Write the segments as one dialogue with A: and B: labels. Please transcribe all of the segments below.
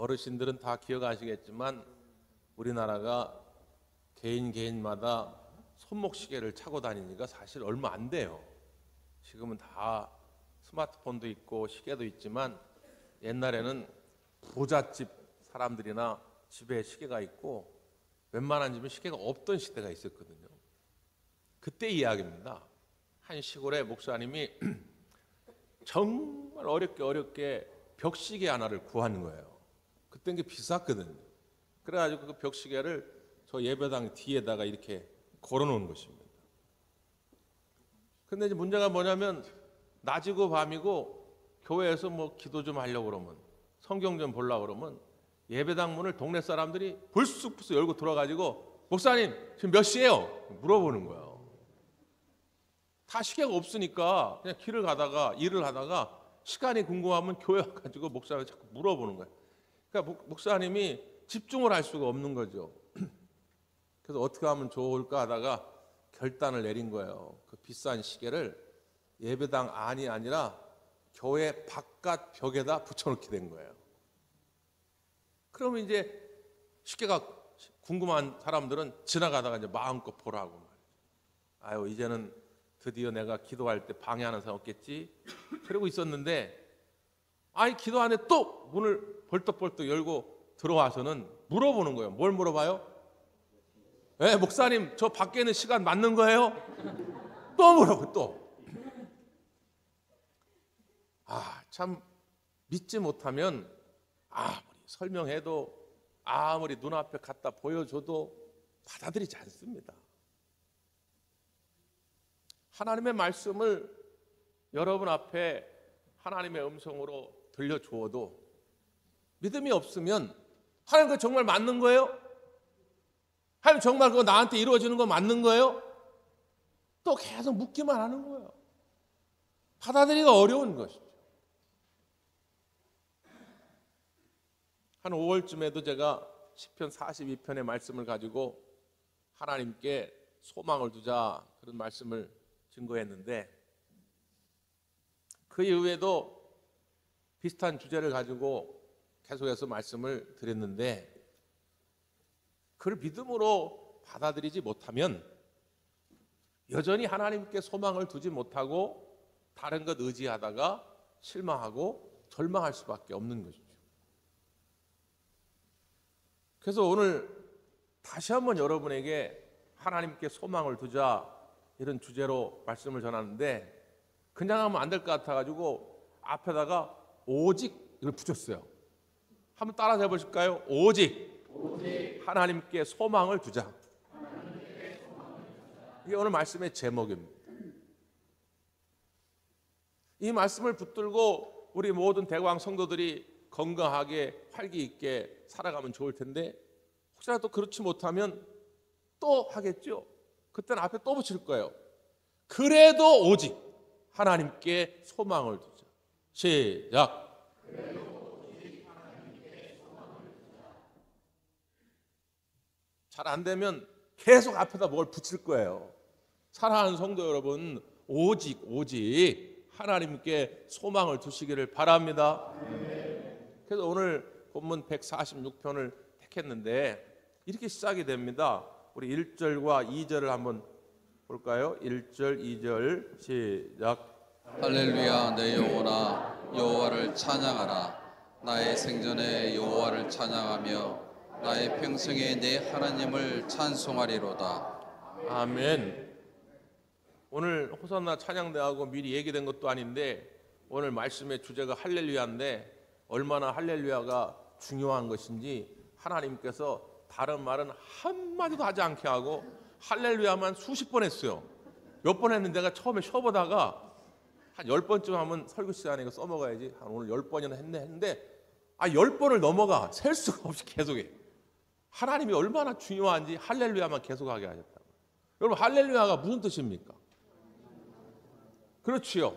A: 어르신들은 다 기억하시겠지만 우리나라가 개인마다 손목시계를 차고 다니니까 사실 얼마 안 돼요. 지금은 다 스마트폰도 있고 시계도 있지만 옛날에는 부잣집 사람들이나 집에 시계가 있고 웬만한 집은 시계가 없던 시대가 있었거든요. 그때 이야기입니다. 한 시골에 목사님이 정말 어렵게 벽시계 하나를 구하는 거예요. 그때 게 비쌌거든요. 그래가지고 그 벽시계를 저 예배당 뒤에다가 이렇게 걸어놓은 것입니다. 근데 이제 문제가 뭐냐면 낮이고 밤이고 교회에서 뭐 기도 좀 하려고 그러면 성경 좀 보려고 그러면 예배당 문을 동네 사람들이 불쑥 열고 들어가지고 목사님 지금 몇 시예요? 물어보는 거예요. 다 시계가 없으니까 그냥 길을 가다가 일을 하다가 시간이 궁금하면 교회 와가지고 목사님 자꾸 물어보는 거예요. 그러니까 목사님이 집중을 할 수가 없는 거죠. 그래서 어떻게 하면 좋을까 하다가 결단을 내린 거예요. 그 비싼 시계를 예배당 안이 아니라 교회 바깥 벽에다 붙여놓게 된 거예요. 그러면 이제 시계가 궁금한 사람들은 지나가다가 이제 마음껏 보라고 말이죠. 아유, 이제는 드디어 내가 기도할 때 방해하는 사람 없겠지. 그러고 있었는데 아니 기도 안에 또 문을 벌떡벌떡 열고 들어와서는 물어보는 거예요. 뭘 물어봐요? 네, 목사님 저 밖에 있는 시간 맞는 거예요? 또 물어보고 또. 참 믿지 못하면 아무리 설명해도 아무리 눈앞에 갖다 보여줘도 받아들이지 않습니다. 하나님의 말씀을 여러분 앞에 하나님의 음성으로 들려주어도 믿음이 없으면 하나님 그거 정말 맞는 거예요? 하나님 정말 그거 나한테 이루어지는 거 맞는 거예요? 또 계속 묻기만 하는 거예요. 받아들이기가 어려운 것이죠. 한 5월쯤에도 제가 시편 42편의 말씀을 가지고 하나님께 소망을 두자 그런 말씀을 증거했는데 그 이후에도 비슷한 주제를 가지고 계속해서 말씀을 드렸는데 그걸 믿음으로 받아들이지 못하면 여전히 하나님께 소망을 두지 못하고 다른 것 의지하다가 실망하고 절망할 수밖에 없는 것이죠. 그래서 오늘 다시 한번 여러분에게 하나님께 소망을 두자 이런 주제로 말씀을 전하는데 그냥 하면 안 될 것 같아가지고 앞에다가 오직 이걸 붙였어요. 한번 따라서 해보실까요? 오직 하나님께 소망을 두자. 이게 오늘 말씀의 제목입니다. 이 말씀을 붙들고 우리 모든 대광 성도들이 건강하게 활기 있게 살아가면 좋을 텐데 혹시라도 그렇지 못하면 또 하겠죠. 그때는 앞에 또 붙일 거예요. 그래도 오직 하나님께 소망을 두자. 시작. 잘 안 되면 계속 앞에다 뭘 붙일 거예요. 사랑하는 성도 여러분, 오직 하나님께 소망을 두시기를 바랍니다. 그래서 오늘 본문 146편을 택했는데 이렇게 시작이 됩니다. 우리 1절과 2절을 한번 볼까요? 1절, 2절 시작.
B: 할렐루야 내 영혼아 여호와를 찬양하라. 나의 생전에 여호와를 찬양하며 나의 평생에 내 하나님을 찬송하리로다.
A: 아멘. 오늘 호산나 찬양대하고 미리 얘기된 것도 아닌데 오늘 말씀의 주제가 할렐루야인데 얼마나 할렐루야가 중요한 것인지 하나님께서 다른 말은 한마디도 하지 않게 하고 할렐루야만 수십 번 했어요. 몇 번 했는데 내가 처음에 쉬어보다가 한 10번쯤 하면 설교 시간에 이거 써먹어야지 한 오늘 10번이나 했는데 10번을 넘어가 셀 수가 없이 계속해. 하나님이 얼마나 중요한지 할렐루야만 계속하게 하셨다고. 여러분 할렐루야가 무슨 뜻입니까? 그렇지요.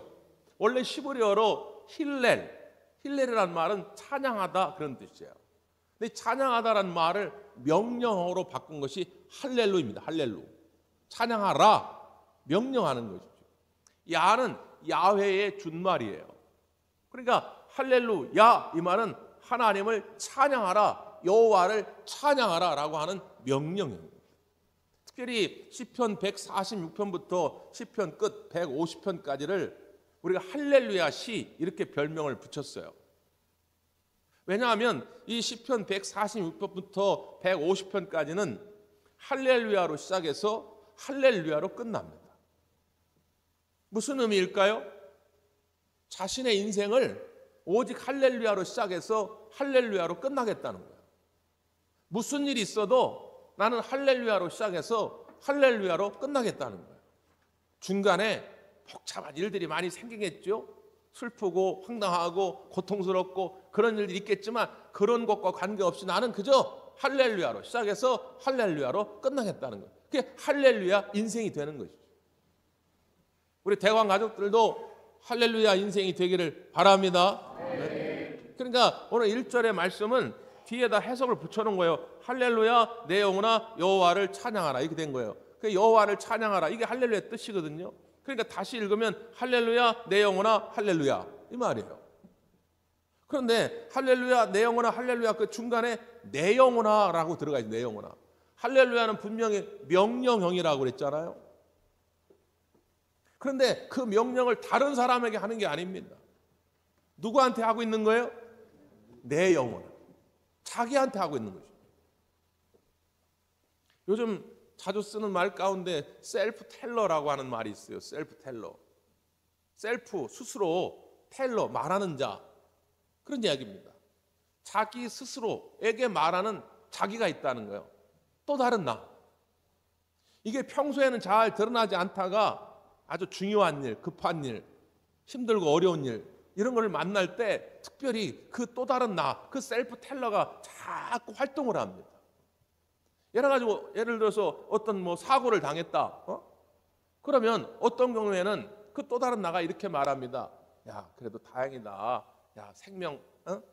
A: 원래 시브리어로 힐렐이라는 말은 찬양하다 그런 뜻이에요. 근데 찬양하다라는 말을 명령어로 바꾼 것이 할렐루입니다. 할렐루. 찬양하라. 명령하는 것이죠. 야는 야훼의 준말이에요. 그러니까 할렐루야 이 말은 하나님을 찬양하라, 여호와를 찬양하라라고 하는 명령입니다. 특별히 시편 146편부터 시편 끝 150편까지를 우리가 할렐루야 시 이렇게 별명을 붙였어요. 왜냐하면 이 시편 146편부터 150편까지는 할렐루야로 시작해서 할렐루야로 끝납니다. 무슨 의미일까요? 자신의 인생을 오직 할렐루야로 시작해서 할렐루야로 끝나겠다는 거예요. 무슨 일이 있어도 나는 할렐루야로 시작해서 할렐루야로 끝나겠다는 거예요. 중간에 복잡한 일들이 많이 생기겠죠. 슬프고 황당하고 고통스럽고 그런 일들이 있겠지만 그런 것과 관계없이 나는 그저 할렐루야로 시작해서 할렐루야로 끝나겠다는 거예요. 그게 할렐루야 인생이 되는 것이죠. 우리 대광 가족들도 할렐루야 인생이 되기를 바랍니다. 네. 그러니까 오늘 1절의 말씀은 뒤에다 해석을 붙여놓은 거예요. 할렐루야 내 영혼아 여호와를 찬양하라 이렇게 된 거예요. 그 여호와를 찬양하라 이게 할렐루야의 뜻이거든요. 그러니까 다시 읽으면 할렐루야 내 영혼아 할렐루야 이 말이에요. 그런데 할렐루야 내 영혼아 할렐루야 그 중간에 내 영혼아라고 들어가 있어요. 내 영혼아. 할렐루야는 분명히 명령형이라고 그랬잖아요. 그런데 그 명령을 다른 사람에게 하는 게 아닙니다. 누구한테 하고 있는 거예요? 내 영혼. 자기한테 하고 있는 거죠. 요즘 자주 쓰는 말 가운데 셀프 텔러라고 하는 말이 있어요. 셀프 텔러. 셀프, 스스로, 텔러, 말하는 자. 그런 이야기입니다. 자기 스스로에게 말하는 자기가 있다는 거예요. 또 다른 나. 이게 평소에는 잘 드러나지 않다가 아주 중요한 일, 급한 일, 힘들고 어려운 일 이런 걸 만날 때 특별히 그 또 다른 나, 그 셀프 텔러가 자꾸 활동을 합니다. 예를 들어서 어떤 뭐 사고를 당했다. 그러면 어떤 경우에는 그 또 다른 나가 이렇게 말합니다. 야, 그래도 다행이다. 야, 생명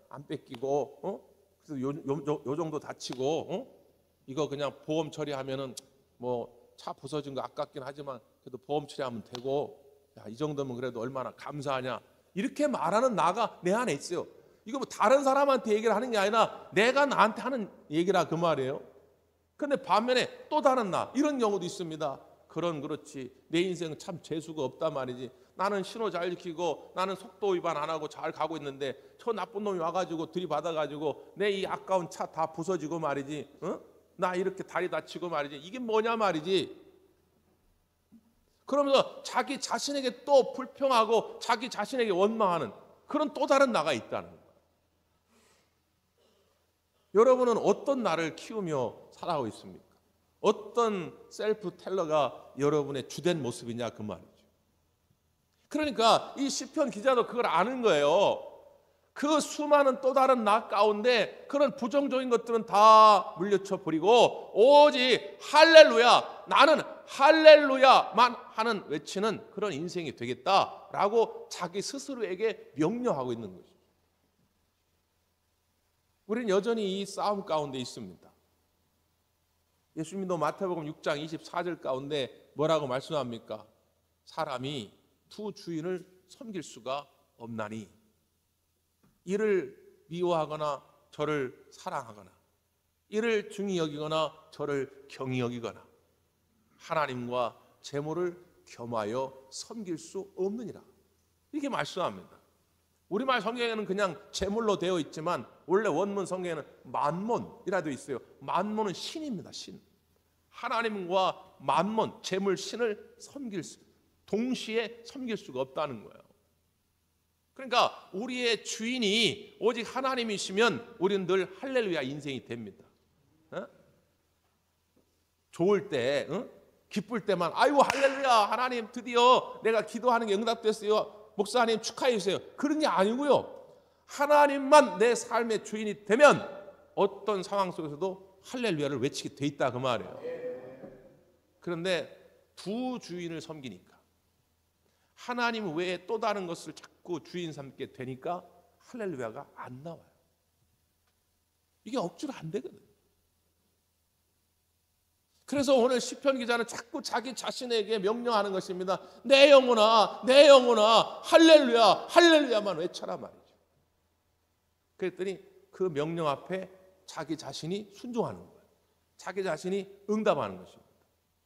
A: 안 뺏기고, 그래서 요 정도 다치고, 이거 그냥 보험 처리하면은 뭐 차 부서진 거 아깝긴 하지만 그래도 보험 처리하면 되고, 야, 이 정도면 그래도 얼마나 감사하냐. 이렇게 말하는 나가 내 안에 있어요. 이거 뭐 다른 사람한테 얘기를 하는 게 아니라 내가 나한테 하는 얘기라 그 말이에요. 그런데 반면에 또 다른 나 이런 경우도 있습니다. 그렇지 내 인생 참 재수가 없단 말이지. 나는 신호 잘 지키고 나는 속도 위반 안 하고 잘 가고 있는데 저 나쁜 놈이 와가지고 들이받아가지고 내 이 아까운 차 다 부서지고 말이지. 나 이렇게 다리 다치고 말이지. 이게 뭐냐 말이지. 그러면서 자기 자신에게 또 불평하고 자기 자신에게 원망하는 그런 또 다른 나가 있다는 거예요. 여러분은 어떤 나를 키우며 살아가고 있습니까? 어떤 셀프 텔러가 여러분의 주된 모습이냐 그 말이죠. 그러니까 이 시편 기자도 그걸 아는 거예요. 그 수많은 또 다른 나 가운데 그런 부정적인 것들은 다 물려쳐 버리고 오직 할렐루야, 나는 할렐루야만 하는 외치는 그런 인생이 되겠다라고 자기 스스로에게 명령하고 있는 거죠. 우리는 여전히 이 싸움 가운데 있습니다. 예수님도 마태복음 6장 24절 가운데 뭐라고 말씀합니까? 사람이 두 주인을 섬길 수가 없나니 이를 미워하거나 저를 사랑하거나 이를 중히 여기거나 저를 경히 여기거나 하나님과 재물을 겸하여 섬길 수 없느니라. 이렇게 말씀합니다. 우리말 성경에는 그냥 재물로 되어 있지만 원래 원문 성경에는 만몬이라 되어 있어요. 만몬은 신입니다. 신. 하나님과 만몬, 재물, 신을 동시에 섬길 수가 없다는 거예요. 그러니까 우리의 주인이 오직 하나님이시면 우리는 늘 할렐루야 인생이 됩니다. 좋을 때, 기쁠 때만 아이고 할렐루야 하나님 드디어 내가 기도하는 게 응답됐어요. 목사님 축하해 주세요. 그런 게 아니고요. 하나님만 내 삶의 주인이 되면 어떤 상황 속에서도 할렐루야를 외치게 돼 있다 그 말이에요. 그런데 두 주인을 섬기니까 하나님 외에 또 다른 것을 자꾸 주인 삼게 되니까 할렐루야가 안 나와요. 이게 억지로 안 되거든요. 그래서 오늘 시편 기자는 자꾸 자기 자신에게 명령하는 것입니다. 내 영혼아, 내 영혼아, 할렐루야, 할렐루야만 외쳐라 말이죠. 그랬더니 그 명령 앞에 자기 자신이 순종하는 거예요. 자기 자신이 응답하는 것입니다.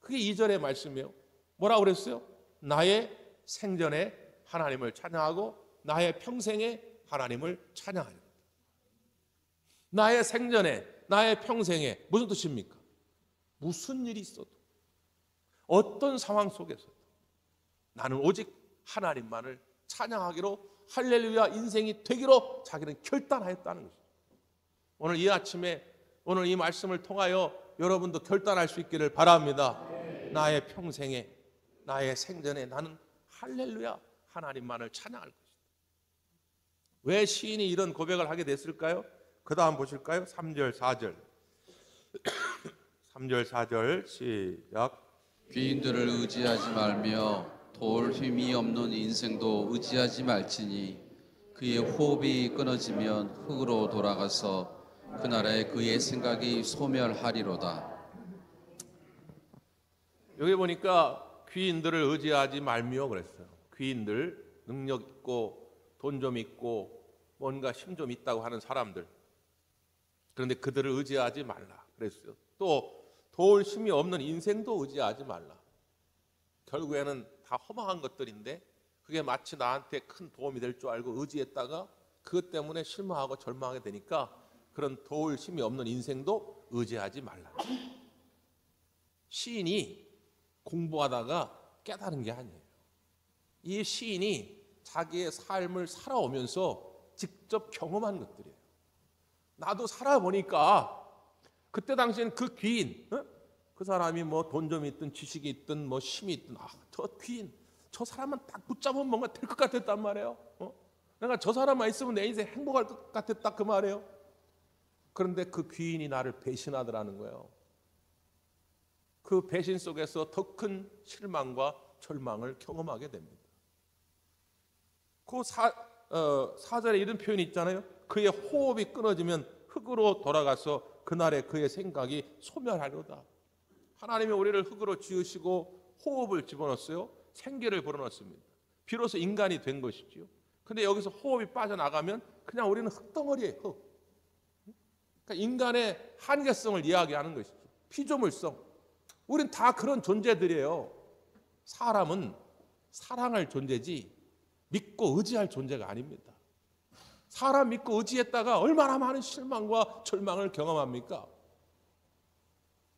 A: 그게 2절의 말씀이에요. 뭐라고 그랬어요? 나의 생전에 하나님을 찬양하고 나의 평생에 하나님을 찬양하리로다. 나의 생전에, 나의 평생에 무슨 뜻입니까? 무슨 일이 있어도, 어떤 상황 속에서도 나는 오직 하나님만을 찬양하기로, 할렐루야 인생이 되기로 자기는 결단하였다는 것입니다. 오늘 이 아침에, 오늘 이 말씀을 통하여 여러분도 결단할 수 있기를 바랍니다. 나의 평생에, 나의 생전에 나는 할렐루야 하나님만을 찬양할 것이다. 왜 시인이 이런 고백을 하게 됐을까요? 그 다음 보실까요? 3절 4절 3절 4절 시작.
B: 귀인들을 의지하지 말며 도울 힘이 없는 인생도 의지하지 말지니 그의 호흡이 끊어지면 흙으로 돌아가서 그날에 그의 생각이 소멸하리로다.
A: 여기 보니까 귀인들을 의지하지 말며 그랬어요. 귀인들, 능력 있고 돈 좀 있고 뭔가 힘 좀 있다고 하는 사람들, 그런데 그들을 의지하지 말라 그랬어요. 또 도울 힘이 없는 인생도 의지하지 말라. 결국에는 다 허망한 것들인데 그게 마치 나한테 큰 도움이 될 줄 알고 의지했다가 그것 때문에 실망하고 절망하게 되니까 그런 도울 힘이 없는 인생도 의지하지 말라. 시인이 공부하다가 깨달은 게 아니에요. 이 시인이 자기의 삶을 살아오면서 직접 경험한 것들이에요. 나도 살아보니까 그때 당시엔 그 귀인, 그 사람이 뭐 돈 좀 있든 지식이 있든 뭐 힘이 있든, 저 귀인, 저 사람만 딱 붙잡으면 뭔가 될 것 같았단 말이에요. 내가 저 사람만 있으면 내 인생 행복할 것 같았다 그 말이에요. 그런데 그 귀인이 나를 배신하더라는 거예요. 그 배신 속에서 더 큰 실망과 절망을 경험하게 됩니다. 그 4절에 이런 표현이 있잖아요. 그의 호흡이 끊어지면 흙으로 돌아가서 그날에 그의 생각이 소멸하려다. 하나님이 우리를 흙으로 지으시고 호흡을 집어넣었어요. 생기를 불어넣습니다. 비로소 인간이 된 것이지요. 근데 여기서 호흡이 빠져나가면 그냥 우리는 흙덩어리예요. 흙. 그러니까 인간의 한계성을 이야기하는 것이죠. 피조물성. 우린 다 그런 존재들이에요. 사람은 사랑할 존재지 믿고 의지할 존재가 아닙니다. 사람 믿고 의지했다가 얼마나 많은 실망과 절망을 경험합니까?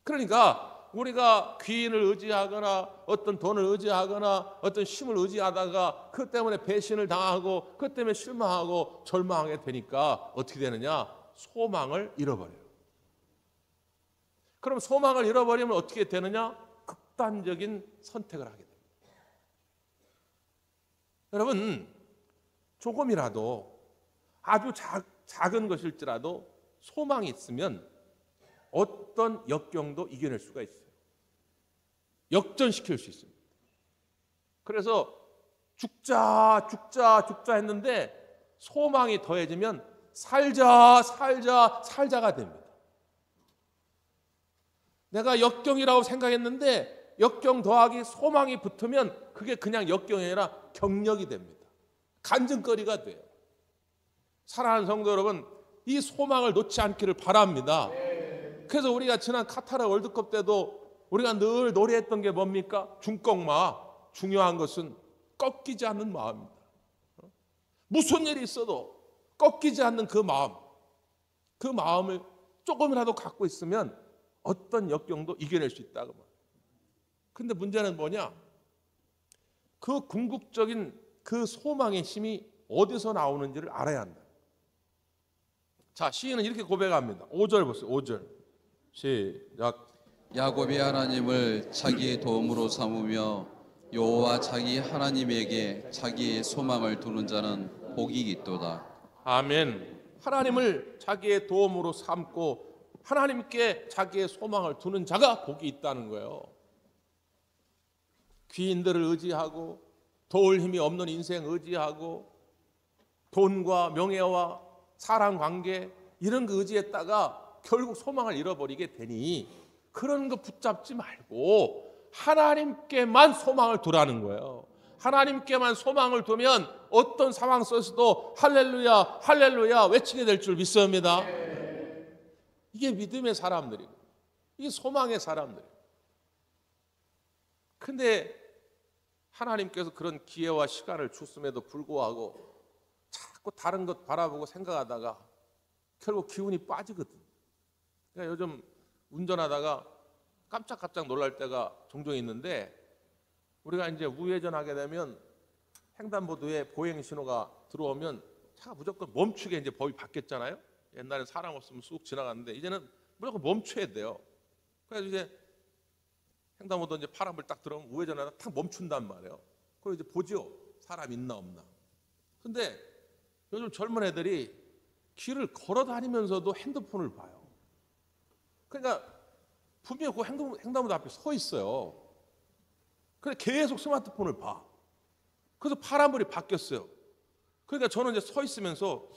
A: 그러니까 우리가 귀인을 의지하거나 어떤 돈을 의지하거나 어떤 힘을 의지하다가 그 때문에 배신을 당하고 그 때문에 실망하고 절망하게 되니까 어떻게 되느냐? 소망을 잃어버려요. 그럼 소망을 잃어버리면 어떻게 되느냐? 극단적인 선택을 하게 됩니다. 여러분, 조금이라도 아주 작은 것일지라도 소망이 있으면 어떤 역경도 이겨낼 수가 있어요. 역전시킬 수 있습니다. 그래서 죽자 했는데 소망이 더해지면 살자가 됩니다. 내가 역경이라고 생각했는데 역경 더하기 소망이 붙으면 그게 그냥 역경이 아니라 경력이 됩니다. 간증거리가 돼요. 사랑하는 성도 여러분, 이 소망을 놓지 않기를 바랍니다. 그래서 우리가 지난 카타르 월드컵 때도 우리가 늘 노래했던 게 뭡니까? 중꺾마. 중요한 것은 꺾이지 않는 마음입니다. 무슨 일이 있어도 꺾이지 않는 그 마음, 그 마음을 조금이라도 갖고 있으면 어떤 역경도 이겨낼 수 있다고 말해요. 근데 문제는 뭐냐? 그 궁극적인 그 소망의 힘이 어디서 나오는지를 알아야 한다. 자, 시인은 이렇게 고백합니다. 5절 보세요. 5절 시작.
B: 야곱이 하나님을 자기의 도움으로 삼으며 여호와 자기 하나님에게 자기의 소망을 두는 자는 복이 있도다.
A: 아멘. 하나님을 자기의 도움으로 삼고 하나님께 자기의 소망을 두는 자가 복이 있다는 거예요. 귀인들을 의지하고 도울 힘이 없는 인생 의지하고 돈과 명예와 사랑 관계 이런 거 의지했다가 결국 소망을 잃어버리게 되니 그런 거 붙잡지 말고 하나님께만 소망을 두라는 거예요. 하나님께만 소망을 두면 어떤 상황 속에서도 할렐루야 할렐루야 외치게 될 줄 믿습니다. 이게 믿음의 사람들이고 이게 소망의 사람들이에요. 근데 하나님께서 그런 기회와 시간을 줬음에도 불구하고 자꾸 다른 것 바라보고 생각하다가 결국 기운이 빠지거든. 그러니까 요즘 운전하다가 깜짝깜짝 놀랄 때가 종종 있는데, 우리가 이제 우회전하게 되면 횡단보도에 보행 신호가 들어오면 차가 무조건 멈추게 이제 법이 바뀌었잖아요. 옛날에 사람 없으면 쑥 지나갔는데 이제는 무조건 멈춰야 돼요. 그래서 이제 횡단보도 이제 파란불 딱 들어오면 우회전하다 탁 멈춘단 말이에요. 그리고 이제 보죠. 사람 있나 없나. 근데 요즘 젊은 애들이 길을 걸어 다니면서도 핸드폰을 봐요. 그러니까 분명히 그 횡단보도 앞에 서 있어요. 근데 계속 스마트폰을 봐. 그래서 파란불이 바뀌었어요. 그러니까 저는 이제 서 있으면서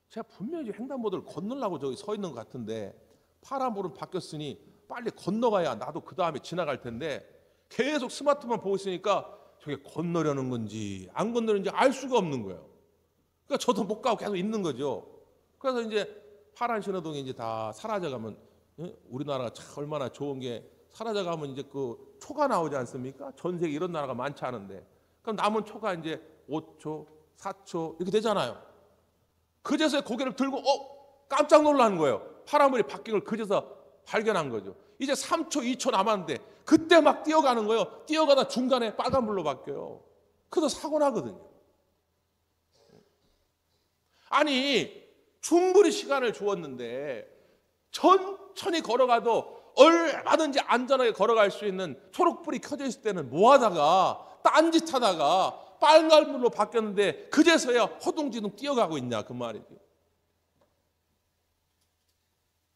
A: 제가 분명히 횡단보도를 건너려고 저기 서 있는 것 같은데 파란불은 바뀌었으니 빨리 건너가야 나도 그 다음에 지나갈 텐데 계속 스마트폰 보고 있으니까 저게 건너려는 건지 안 건너려는지 알 수가 없는 거예요. 그러니까 저도 못 가고 계속 있는 거죠. 그래서 이제 파란 신호등이 이제 다 사라져가면, 우리나라가 참 얼마나 좋은 게 사라져가면 이제 그 초가 나오지 않습니까? 전 세계 이런 나라가 많지 않은데, 그럼 남은 초가 이제 5초, 4초 이렇게 되잖아요. 그제서야 고개를 들고 깜짝 놀라는 거예요. 파란불이 바뀐 걸 그제서 발견한 거죠. 이제 3초, 2초 남았는데 그때 막 뛰어가는 거예요. 뛰어가다 중간에 빨간불로 바뀌어요. 그래서 사고 나거든요. 아니 충분히 시간을 주었는데 천천히 걸어가도 얼마든지 안전하게 걸어갈 수 있는 초록불이 켜져 있을 때는 뭐하다가 딴짓하다가 빨간불로 바뀌었는데 그제서야 허둥지둥 뛰어가고 있냐 그 말이죠.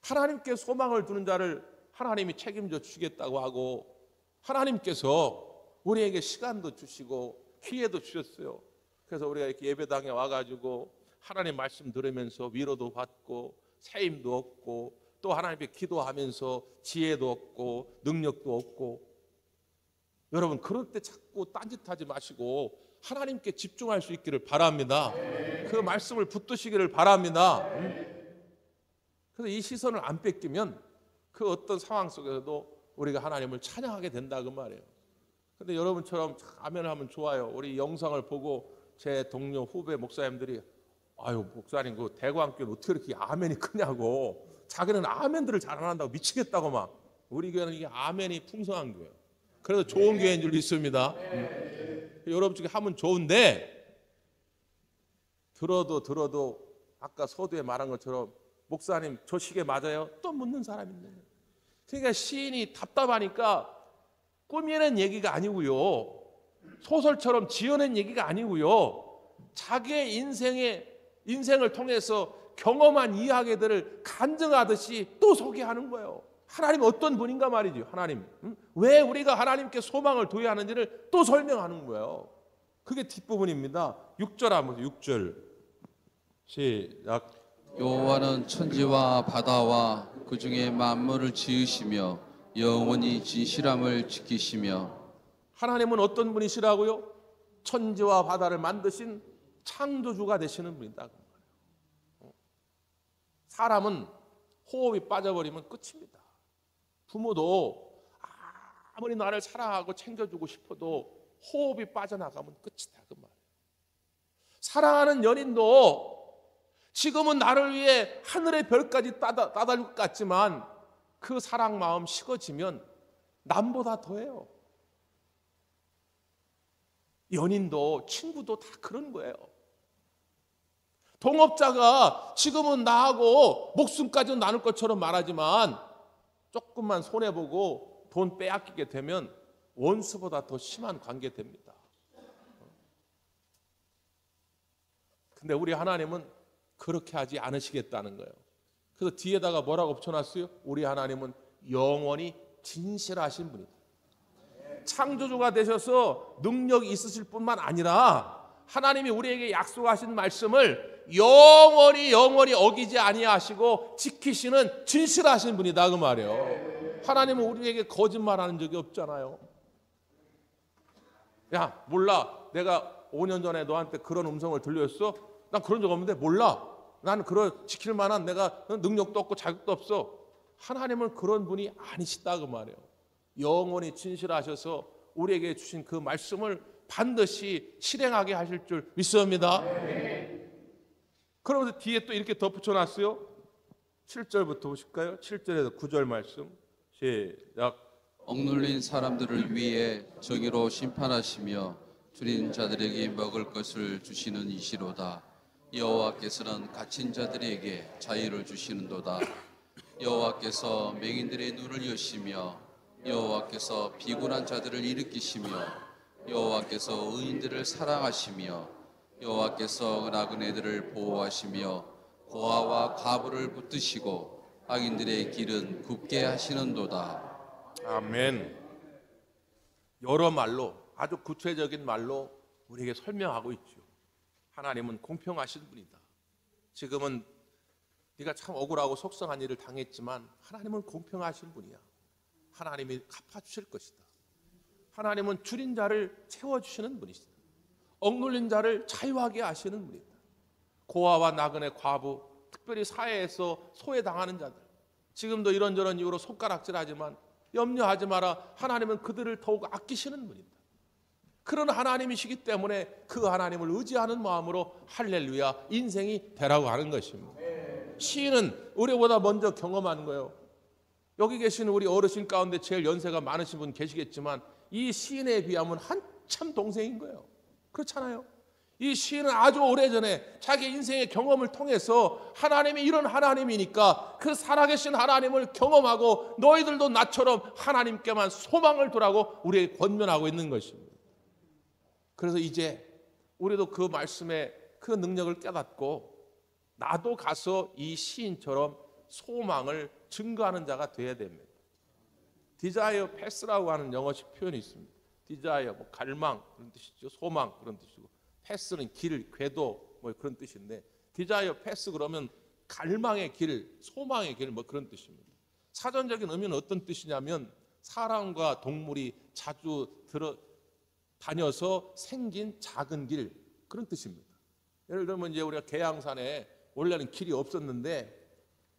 A: 하나님께 소망을 두는 자를 하나님이 책임져 주시겠다고 하고, 하나님께서 우리에게 시간도 주시고 기회도 주셨어요. 그래서 우리가 이렇게 예배당에 와가지고 하나님 말씀 들으면서 위로도 받고 새 힘도 얻고 또 하나님께 기도하면서 지혜도 얻고 능력도 얻고, 여러분 그럴 때 자꾸 딴짓하지 마시고 하나님께 집중할 수 있기를 바랍니다. 그 말씀을 붙드시기를 바랍니다. 그래서 이 시선을 안 뺏기면 그 어떤 상황 속에서도 우리가 하나님을 찬양하게 된다 그 말이에요. 근데 여러분처럼 아멘을 하면 좋아요. 우리 영상을 보고 제 동료 후배 목사님들이 아유 목사님 그 대구한교는 어떻게 이렇게 아멘이 크냐고, 자기는 아멘들을 잘 안 한다고 미치겠다고 막. 우리 교회는 이게 아멘이 풍성한 교회예요. 그래서 좋은 교회인 줄 믿습니다. 여러분 중에 하면 좋은데 들어도 아까 서두에 말한 것처럼 목사님 저 시계 맞아요? 또 묻는 사람이 있는 거예요. 그러니까 시인이 답답하니까 꾸미는 얘기가 아니고요, 소설처럼 지어낸 얘기가 아니고요, 자기의 인생을 통해서 경험한 이야기들을 간증하듯이 또 소개하는 거예요. 하나님 어떤 분인가 말이죠. 하나님 왜 우리가 하나님께 소망을 둬야 하는지를 또 설명하는 거예요. 그게 뒷부분입니다. 6절 한번 6절 시작.
B: 여호와는 천지와 바다와 그 중에 만물을 지으시며 영원히 진실함을 지키시며.
A: 하나님은 어떤 분이시라고요? 천지와 바다를 만드신 창조주가 되시는 분이다. 사람은 호흡이 빠져버리면 끝입니다. 부모도 아무리 나를 사랑하고 챙겨주고 싶어도 호흡이 빠져나가면 끝이다 그 말이에요. 사랑하는 연인도 지금은 나를 위해 하늘의 별까지 따달 것 같지만 그 사랑 마음 식어지면 남보다 더해요. 연인도 친구도 다 그런 거예요. 동업자가 지금은 나하고 목숨까지 나눌 것처럼 말하지만 조금만 손해보고 돈 빼앗기게 되면 원수보다 더 심한 관계 됩니다. 근데 우리 하나님은 그렇게 하지 않으시겠다는 거예요. 그래서 뒤에다가 뭐라고 붙여놨어요? 우리 하나님은 영원히 진실하신 분이다. 창조주가 되셔서 능력이 있으실 뿐만 아니라 하나님이 우리에게 약속하신 말씀을 영원히 어기지 아니하시고 지키시는 진실하신 분이다 그 말이에요. 하나님은 우리에게 거짓말하는 적이 없잖아요. 야, 몰라. 내가 5년 전에 너한테 그런 음성을 들렸어? 난 그런 적 없는데 몰라. 나는 그런 지킬 만한 내가 능력도 없고 자격도 없어. 하나님은 그런 분이 아니시다 그 말이에요. 영원히 진실하셔서 우리에게 주신 그 말씀을 반드시 실행하게 하실 줄 믿습니다. 그러면서 뒤에 또 이렇게 덧붙여 놨어요. 7절부터 보실까요? 7절에서 9절 말씀 시작.
B: 억눌린 사람들을 위해 정의로 심판하시며 줄인 자들에게 먹을 것을 주시는 이시로다. 여호와께서는 갇힌 자들에게 자유를 주시는도다. 여호와께서 맹인들의 눈을 여시며 여호와께서 비굴한 자들을 일으키시며 여호와께서 의인들을 사랑하시며 여호와께서 나그네들을 보호하시며 고아와 과부를 붙드시고 악인들의 길은 굽게 하시는도다.
A: 아멘. 여러 말로 아주 구체적인 말로 우리에게 설명하고 있죠. 하나님은 공평하신 분이다. 지금은 네가 참 억울하고 속상한 일을 당했지만 하나님은 공평하신 분이야. 하나님이 갚아주실 것이다. 하나님은 줄인 자를 채워주시는 분이시다. 억눌린 자를 자유하게 하시는 분이다. 고아와 나그네, 과부, 특별히 사회에서 소외당하는 자들, 지금도 이런저런 이유로 손가락질하지만 염려하지 마라. 하나님은 그들을 더욱 아끼시는 분이다. 그런 하나님이시기 때문에 그 하나님을 의지하는 마음으로 할렐루야 인생이 되라고 하는 것입니다. 시인은 우리보다 먼저 경험한 거예요. 여기 계신 우리 어르신 가운데 제일 연세가 많으신 분 계시겠지만 이 시인에 비하면 한참 동생인 거예요. 그렇잖아요. 이 시인은 아주 오래전에 자기 인생의 경험을 통해서 하나님이 이런 하나님이니까 그 살아계신 하나님을 경험하고 너희들도 나처럼 하나님께만 소망을 두라고 우리에게 권면하고 있는 것입니다. 그래서 이제 우리도 그 말씀의 그 능력을 깨닫고 나도 가서 이 시인처럼 소망을 증거하는 자가 되어야 됩니다. Desire pass라고 하는 영어식 표현이 있습니다. Desire, 뭐 갈망 그런 뜻이죠. 소망 그런 뜻이고, 패스는 길, 궤도 뭐 그런 뜻인데 Desire pass 그러면 갈망의 길, 소망의 길 뭐 그런 뜻입니다. 사전적인 의미는 어떤 뜻이냐면 사람과 동물이 자주 다녀서 생긴 작은 길 그런 뜻입니다. 예를 들면 이제 우리가 계양산에 원래는 길이 없었는데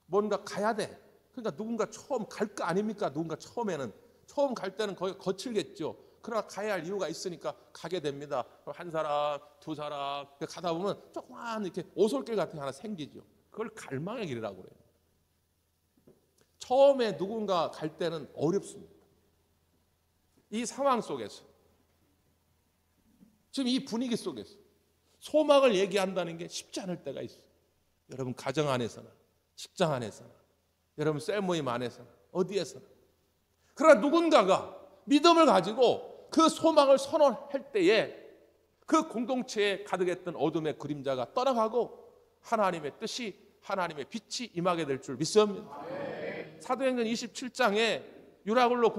A: 뭔가 가야 돼. 그러니까 누군가 처음 갈 거 아닙니까? 누군가 처음에는 처음 갈 때는 거기 거칠겠죠. 그러나 가야 할 이유가 있으니까 가게 됩니다. 한 사람, 두 사람 가다 보면 조그만 이렇게 오솔길 같은 게 하나 생기죠. 그걸 갈망의 길이라고 그래요. 처음에 누군가 갈 때는 어렵습니다. 이 상황 속에서 지금 이 분위기 속에서 소망을 얘기한다는 게 쉽지 않을 때가 있어요. 여러분 가정 안에서나 직장 안에서나 여러분 셀 모임 안에서나 어디에서나. 그러나 누군가가 믿음을 가지고 그 소망을 선언할 때에 그 공동체에 가득했던 어둠의 그림자가 떠나가고 하나님의 뜻이, 하나님의 빛이 임하게 될 줄 믿습니다. 사도행전 27장에 유라굴로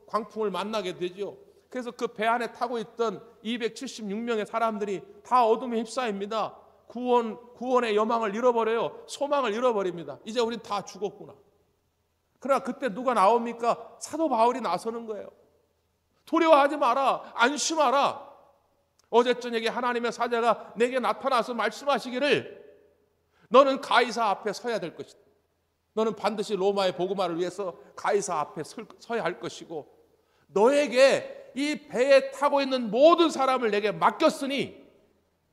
A: 광풍을 만나게 되죠. 그래서 그 배 안에 타고 있던 276명의 사람들이 다 어둠에 휩싸입니다. 구원의 여망을 잃어버려요. 소망을 잃어버립니다. 이제 우린 다 죽었구나. 그러나 그때 누가 나옵니까? 사도 바울이 나서는 거예요. 두려워하지 마라. 안심하라. 어제 저녁에 하나님의 사자가 내게 나타나서 말씀하시기를 너는 가이사 앞에 서야 될 것이다. 너는 반드시 로마의 복음화를 위해서 가이사 앞에 서야 할 것이고 너에게 이 배에 타고 있는 모든 사람을 내게 맡겼으니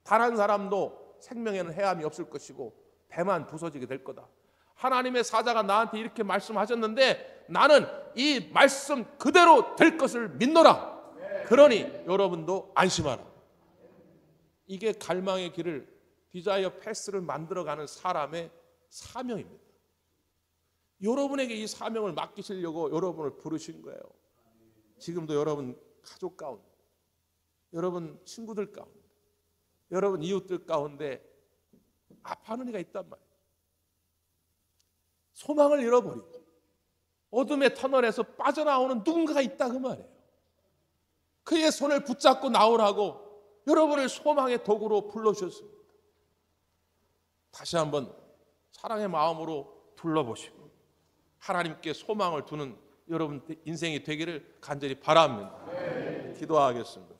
A: 단 한 사람도 생명에는 해함이 없을 것이고 배만 부서지게 될 거다. 하나님의 사자가 나한테 이렇게 말씀하셨는데 나는 이 말씀 그대로 될 것을 믿노라. 그러니 여러분도 안심하라. 이게 갈망의 길을 디자이어 패스를 만들어가는 사람의 사명입니다. 여러분에게 이 사명을 맡기시려고 여러분을 부르신 거예요. 지금도 여러분 가족 가운데, 여러분 친구들 가운데, 여러분 이웃들 가운데 아파하는 이가 있단 말이에요. 소망을 잃어버리고 어둠의 터널에서 빠져나오는 누군가가 있다 그 말이에요. 그의 손을 붙잡고 나오라고 여러분을 소망의 도구로 불러주셨습니다. 다시 한번 사랑의 마음으로 둘러보시고 하나님께 소망을 두는 여러분 인생이 되기를 간절히 바랍니다. 기도하겠습니다.